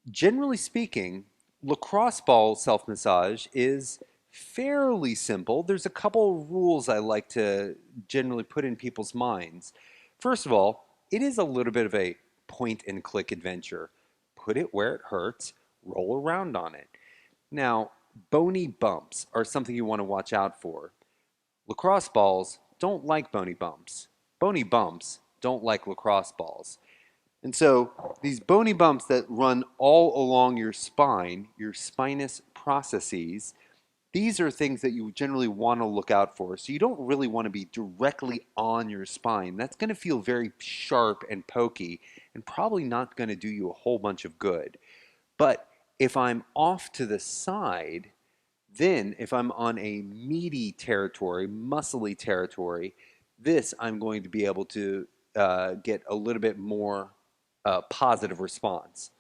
Generally speaking, lacrosse ball self-massage is fairly simple. There's a couple rules I like to generally put in people's minds. First of all, it is a little bit of a point and click adventure. Put it where it hurts, roll around on it. Now, bony bumps are something you want to watch out for. Lacrosse balls don't like bony bumps. Bony bumps don't like lacrosse balls. And so these bony bumps that run all along your spine, your spinous processes, these are things that you generally want to look out for. So you don't really want to be directly on your spine. That's going to feel very sharp and pokey and probably not going to do you a whole bunch of good. But if I'm off to the side, then if I'm on a meaty territory, muscly territory, this I'm going to be able to get a little bit more positive response.